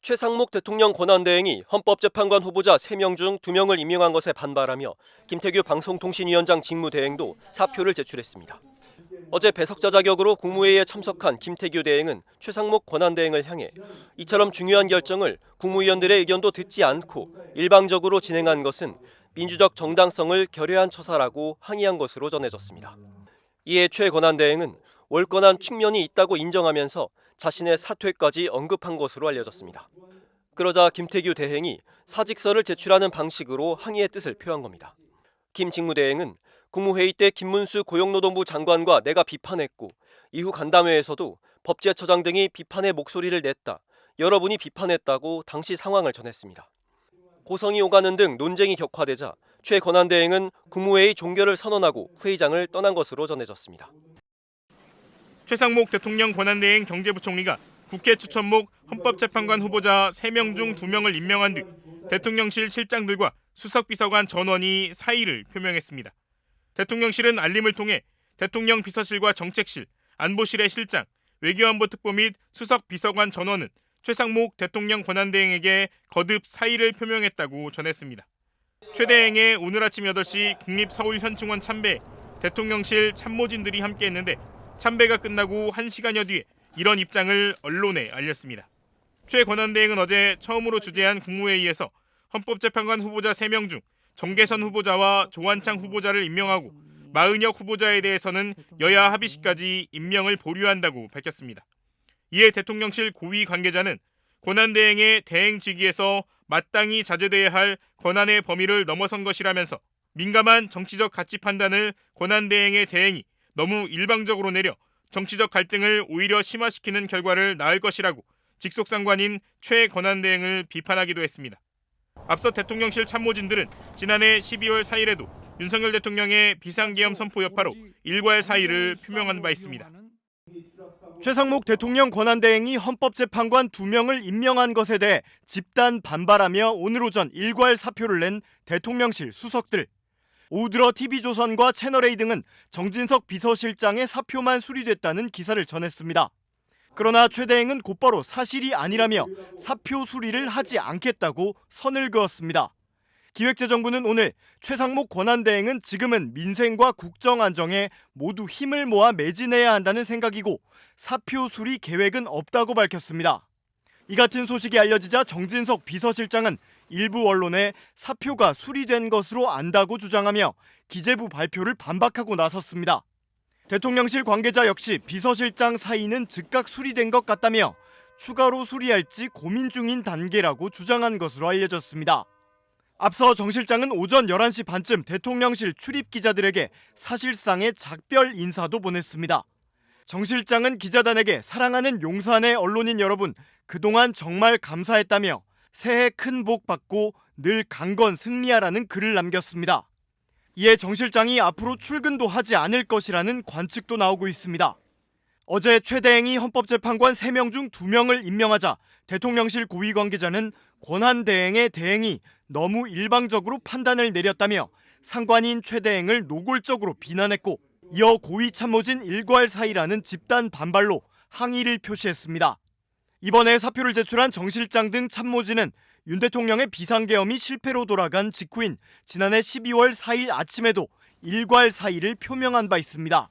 최상목 대통령 권한대행이 헌법재판관 후보자 3명 중 2명을 임명한 것에 반발하며 김태규 방송통신위원장 직무대행도 사표를 제출했습니다. 어제 배석자 자격으로 국무회의에 참석한 김태규 대행은 최상목 권한대행을 향해 이처럼 중요한 결정을 국무위원들의 의견도 듣지 않고 일방적으로 진행한 것은 민주적 정당성을 결여한 처사라고 항의한 것으로 전해졌습니다. 이에 최 권한대행은 올건한 측면이 있다고 인정하면서 자신의 사퇴까지 언급한 것으로 알려졌습니다. 그러자 김태규 대행이 사직서를 제출하는 방식으로 항의의 뜻을 표한 겁니다. 김 직무대행은 국무회의 때 김문수 고용노동부 장관과 내가 비판했고 이후 간담회에서도 법제처장 등이 비판의 목소리를 냈다. 여러분이 비판했다고 당시 상황을 전했습니다. 고성이 오가는 등 논쟁이 격화되자 최 권한대행은 국무회의 종결을 선언하고 회의장을 떠난 것으로 전해졌습니다. 최상목 대통령 권한대행 경제부총리가 국회 추천목 헌법재판관 후보자 3명 중 2명을 임명한 뒤 대통령실 실장들과 수석비서관 전원이 사의를 표명했습니다. 대통령실은 알림을 통해 대통령 비서실과 정책실, 안보실의 실장, 외교안보 특보 및 수석비서관 전원은 최상목 대통령 권한대행에게 거듭 사의를 표명했다고 전했습니다. 최 대행의 오늘 아침 8시 국립서울현충원 참배에 대통령실 참모진들이 함께했는데 참배가 끝나고 1시간여 뒤에 이런 입장을 언론에 알렸습니다. 최 권한대행은 어제 처음으로 주재한 국무회의에서 헌법재판관 후보자 3명 중 정계선 후보자와 조한창 후보자를 임명하고 마은혁 후보자에 대해서는 여야 합의시까지 임명을 보류한다고 밝혔습니다. 이에 대통령실 고위 관계자는 권한대행의 대행 직위에서 마땅히 자제돼야 할 권한의 범위를 넘어선 것이라면서 민감한 정치적 가치 판단을 권한대행의 대행이 너무 일방적으로 내려 정치적 갈등을 오히려 심화시키는 결과를 낳을 것이라고 직속상관인 최 권한대행을 비판하기도 했습니다. 앞서 대통령실 참모진들은 지난해 12월 4일에도 윤석열 대통령의 비상계엄 선포 여파로 일괄 사의를 표명한 바 있습니다. 최상목 대통령 권한대행이 헌법재판관 2명을 임명한 것에 대해 집단 반발하며 오늘 오전 일괄 사표를 낸 대통령실 수석들. 오후 들어 TV조선과 채널A 등은 정진석 비서실장의 사표만 수리됐다는 기사를 전했습니다. 그러나 최 대행은 곧바로 사실이 아니라며 사표 수리를 하지 않겠다고 선을 그었습니다. 기획재정부는 오늘 최상목 권한대행은 지금은 민생과 국정 안정에 모두 힘을 모아 매진해야 한다는 생각이고 사표 수리 계획은 없다고 밝혔습니다. 이 같은 소식이 알려지자 정진석 비서실장은 일부 언론에 사표가 수리된 것으로 안다고 주장하며 기재부 발표를 반박하고 나섰습니다. 대통령실 관계자 역시 비서실장 사의는 즉각 수리된 것 같다며 추가로 수리할지 고민 중인 단계라고 주장한 것으로 알려졌습니다. 앞서 정 실장은 오전 11시 반쯤 대통령실 출입 기자들에게 사실상의 작별 인사도 보냈습니다. 정 실장은 기자단에게 사랑하는 용산의 언론인 여러분, 그동안 정말 감사했다며 새해 큰 복 받고 늘 강건 승리하라는 글을 남겼습니다. 이에 정 실장이 앞으로 출근도 하지 않을 것이라는 관측도 나오고 있습니다. 어제 최 대행이 헌법재판관 3명 중 2명을 임명하자 대통령실 고위 관계자는 권한대행의 대행이 너무 일방적으로 판단을 내렸다며 상관인 최 대행을 노골적으로 비난했고 이어 고위 참모진 일괄 사의라는 집단 반발로 항의를 표시했습니다. 이번에 사표를 제출한 정 실장 등 참모진은 윤 대통령의 비상계엄이 실패로 돌아간 직후인 지난해 12월 4일 아침에도 일괄 사의를 표명한 바 있습니다.